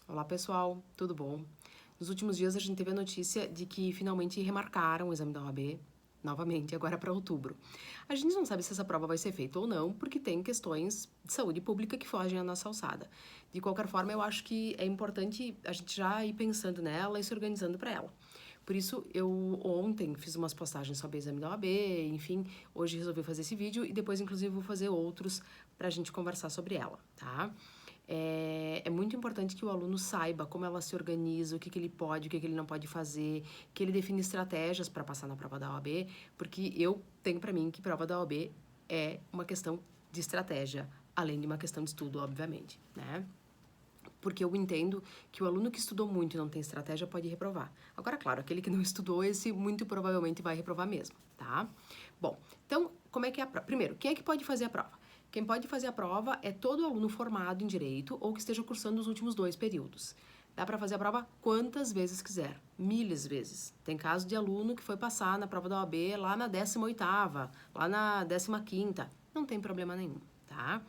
Olá pessoal, tudo bom? Nos últimos dias a gente teve a notícia de que finalmente remarcaram o exame da OAB, novamente, agora para outubro. A gente não sabe se essa prova vai ser feita ou não, porque tem questões de saúde pública que fogem à nossa alçada. De qualquer forma, eu acho que é importante a gente já ir pensando nela e se organizando para ela. Por isso, eu ontem fiz umas postagens sobre o exame da OAB, enfim, hoje resolvi fazer esse vídeo e depois, inclusive, vou fazer outros para a gente conversar sobre ela, tá? É muito importante que o aluno saiba como ela se organiza, o que ele pode, o que ele não pode fazer, que ele define estratégias para passar na prova da OAB, porque eu tenho para mim que prova da OAB é uma questão de estratégia, além de uma questão de estudo, obviamente, né? Porque eu entendo que o aluno que estudou muito e não tem estratégia pode reprovar. Agora, claro, aquele que não estudou, esse muito provavelmente vai reprovar mesmo, tá? Bom, então, como é que é a prova? Primeiro, quem é que pode fazer a prova? Quem pode fazer a prova é todo aluno formado em Direito ou que esteja cursando os últimos 2 períodos. Dá para fazer a prova quantas vezes quiser, milhas vezes. Tem caso de aluno que foi passar na prova da OAB lá na 18ª, lá na 15ª. Não tem problema nenhum, tá?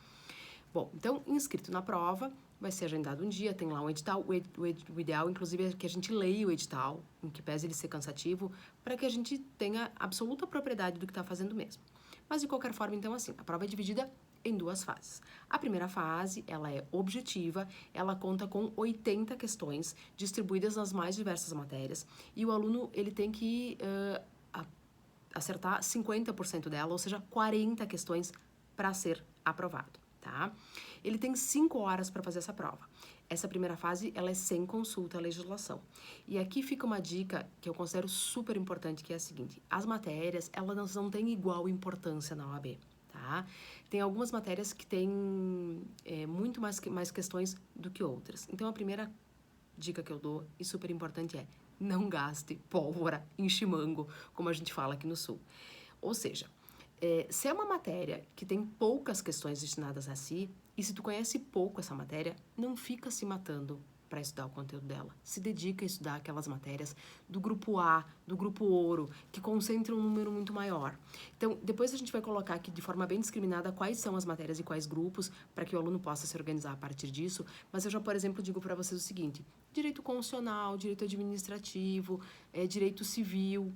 Bom, então, inscrito na prova, vai ser agendado um dia, tem lá um edital. O ideal, inclusive, é que a gente leia o edital, em que pese ele ser cansativo, para que a gente tenha absoluta propriedade do que está fazendo mesmo. Mas, de qualquer forma, então, assim, a prova é dividida em 2 fases. A primeira fase, ela é objetiva, ela conta com 80 questões distribuídas nas mais diversas matérias e o aluno, ele tem que acertar 50% dela, ou seja, 40 questões para ser aprovado, tá? Ele tem 5 horas para fazer essa prova. Essa primeira fase, ela é sem consulta à legislação. E aqui fica uma dica que eu considero super importante, que é a seguinte: as matérias, elas não têm igual importância na OAB, tá? Tem algumas matérias que têm muito mais questões do que outras. Então, a primeira dica que eu dou, e super importante, é não gaste pólvora em chimango, como a gente fala aqui no Sul. Ou seja, se é uma matéria que tem poucas questões destinadas a si, e se tu conhece pouco essa matéria, não fica se matando para estudar o conteúdo dela. Se dedica a estudar aquelas matérias do grupo A, do grupo Ouro, que concentram um número muito maior. Então, depois a gente vai colocar aqui de forma bem discriminada quais são as matérias e quais grupos, para que o aluno possa se organizar a partir disso. Mas eu já, por exemplo, digo para vocês o seguinte: direito constitucional, direito administrativo, direito civil,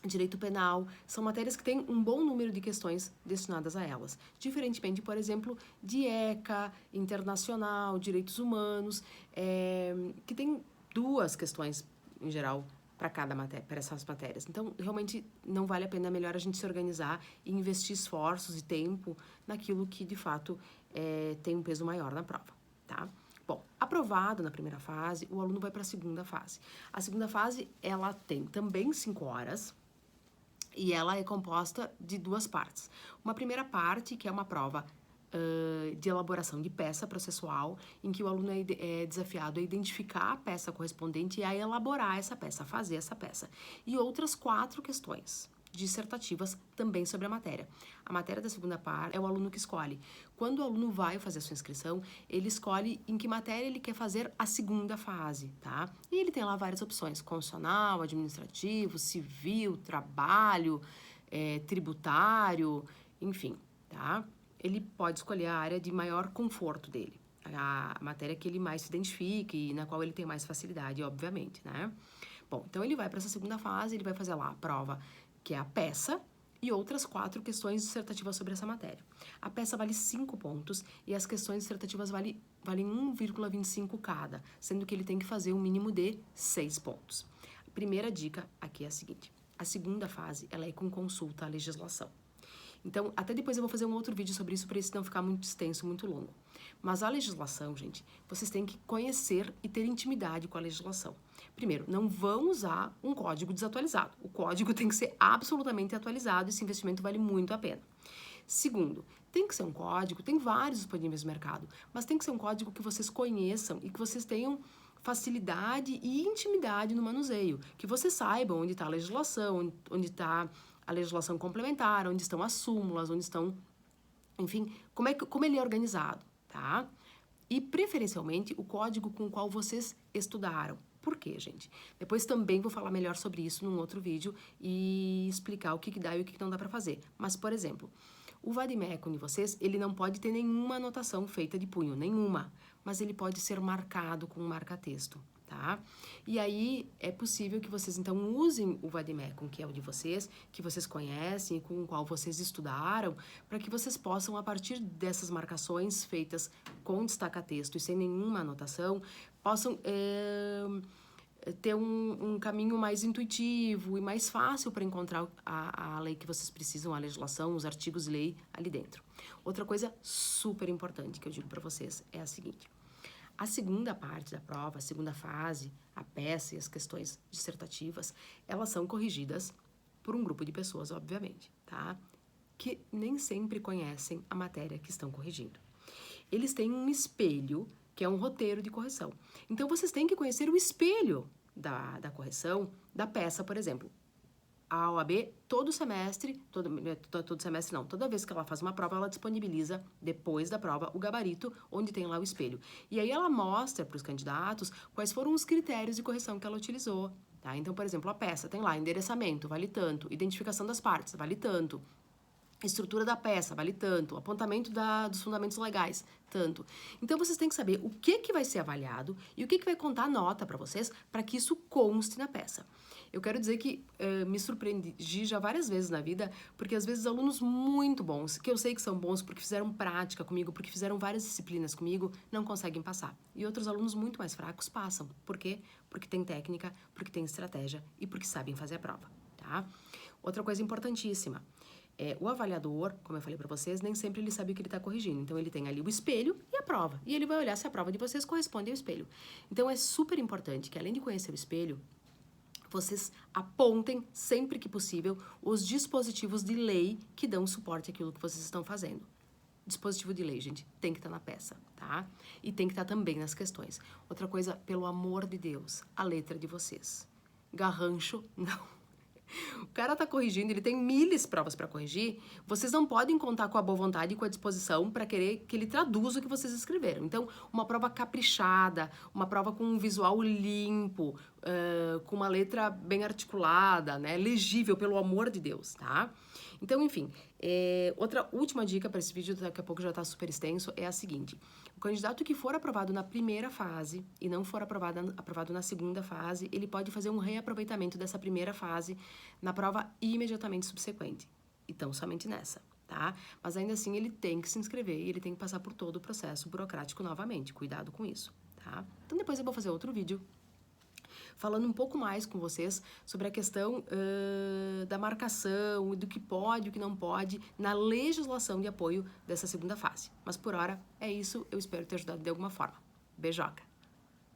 direito penal, são matérias que têm um bom número de questões destinadas a elas. Diferentemente, por exemplo, de ECA, internacional, direitos humanos, que tem 2 questões, em geral, para cada matéria, para essas matérias. Então, realmente, não vale a pena, é melhor a gente se organizar e investir esforços e tempo naquilo que, de fato, tem um peso maior na prova, tá? Bom, aprovado na primeira fase, o aluno vai para a segunda fase. A segunda fase, ela tem também 5 horas, e ela é composta de 2 partes. Uma primeira parte, que é uma prova de elaboração de peça processual, em que o aluno é desafiado a identificar a peça correspondente e a elaborar essa peça, a fazer essa peça. E outras 4 questões dissertativas também sobre a matéria. A matéria da segunda parte é o aluno que escolhe. Quando o aluno vai fazer a sua inscrição, ele escolhe em que matéria ele quer fazer a segunda fase, tá? E ele tem lá várias opções: constitucional, administrativo, civil, trabalho, tributário, enfim, tá? Ele pode escolher a área de maior conforto dele, a matéria que ele mais se identifique e na qual ele tem mais facilidade, obviamente, né? Bom, então ele vai para essa segunda fase, ele vai fazer lá a prova, que é a peça, e outras 4 questões dissertativas sobre essa matéria. A peça vale 5 pontos e as questões dissertativas valem 1,25 cada, sendo que ele tem que fazer um mínimo de 6 pontos. A primeira dica aqui é a seguinte: a segunda fase, ela é com consulta à legislação. Então, até depois eu vou fazer um outro vídeo sobre isso, para isso não ficar muito extenso, muito longo. Mas a legislação, gente, vocês têm que conhecer e ter intimidade com a legislação. Primeiro, não vão usar um código desatualizado. O código tem que ser absolutamente atualizado, esse investimento vale muito a pena. Segundo, tem que ser um código, tem vários disponíveis no mercado, mas tem que ser um código que vocês conheçam e que vocês tenham facilidade e intimidade no manuseio, que vocês saibam onde está a legislação, onde está a legislação complementar, onde estão as súmulas, onde estão, enfim, como ele é organizado, tá? E, preferencialmente, o código com o qual vocês estudaram. Por quê, gente? Depois também vou falar melhor sobre isso num outro vídeo e explicar o que dá e o que não dá para fazer. Mas, por exemplo, o vade-mecum de vocês, ele não pode ter nenhuma anotação feita de punho, nenhuma. mas ele pode ser marcado com um marca-texto, tá? E aí é possível que vocês então usem o Vademecum, que é o de vocês, que vocês conhecem, com o qual vocês estudaram, para que vocês possam, a partir dessas marcações feitas com destaca-texto e sem nenhuma anotação, possam ter um caminho mais intuitivo e mais fácil para encontrar a lei que vocês precisam, a legislação, os artigos de lei ali dentro. Outra coisa super importante que eu digo para vocês é a seguinte: a segunda parte da prova, a segunda fase, a peça e as questões dissertativas, elas são corrigidas por um grupo de pessoas, obviamente, tá? Que nem sempre conhecem a matéria que estão corrigindo. Eles têm um espelho, que é um roteiro de correção. Então, vocês têm que conhecer o espelho da correção da peça, por exemplo. A OAB, todo semestre, todo semestre não, toda vez que ela faz uma prova, ela disponibiliza, depois da prova, o gabarito, onde tem lá o espelho. E aí ela mostra para os candidatos quais foram os critérios de correção que ela utilizou, tá? Então, por exemplo, a peça tem lá endereçamento, vale tanto, identificação das partes, vale tanto, estrutura da peça, vale tanto, apontamento dos fundamentos legais, tanto. Então, vocês têm que saber o que vai ser avaliado e o que vai contar a nota para vocês, para que isso conste na peça. Eu quero dizer que me surpreendi já várias vezes na vida, porque às vezes alunos muito bons, que eu sei que são bons porque fizeram prática comigo, porque fizeram várias disciplinas comigo, não conseguem passar. E outros alunos muito mais fracos passam. Por quê? Porque tem técnica, porque tem estratégia e porque sabem fazer a prova, tá? Outra coisa importantíssima. O avaliador, como eu falei para vocês, nem sempre ele sabe o que ele está corrigindo. Então, ele tem ali o espelho e a prova. E ele vai olhar se a prova de vocês corresponde ao espelho. Então, é super importante que, além de conhecer o espelho, vocês apontem, sempre que possível, os dispositivos de lei que dão suporte àquilo que vocês estão fazendo. Dispositivo de lei, gente, tem que estar na peça, tá? E tem que estar também nas questões. Outra coisa, pelo amor de Deus, a letra de vocês. Garrancho, não. O cara tá corrigindo, ele tem milhares provas para corrigir, vocês não podem contar com a boa vontade e com a disposição para querer que ele traduza o que vocês escreveram. Então, uma prova caprichada, uma prova com um visual limpo, com uma letra bem articulada, né, legível, pelo amor de Deus, tá? Então, enfim, outra última dica para esse vídeo, daqui a pouco já tá super extenso, é a seguinte: o candidato que for aprovado na primeira fase e não for aprovado na segunda fase, ele pode fazer um reaproveitamento dessa primeira fase na prova imediatamente subsequente. Então, somente nessa, tá? Mas ainda assim, ele tem que se inscrever e ele tem que passar por todo o processo burocrático novamente. Cuidado com isso, tá? Então, depois eu vou fazer outro vídeo falando um pouco mais com vocês sobre a questão da marcação e do que pode e o que não pode na legislação de apoio dessa segunda fase. Mas por hora é isso, eu espero ter ajudado de alguma forma. Beijoca!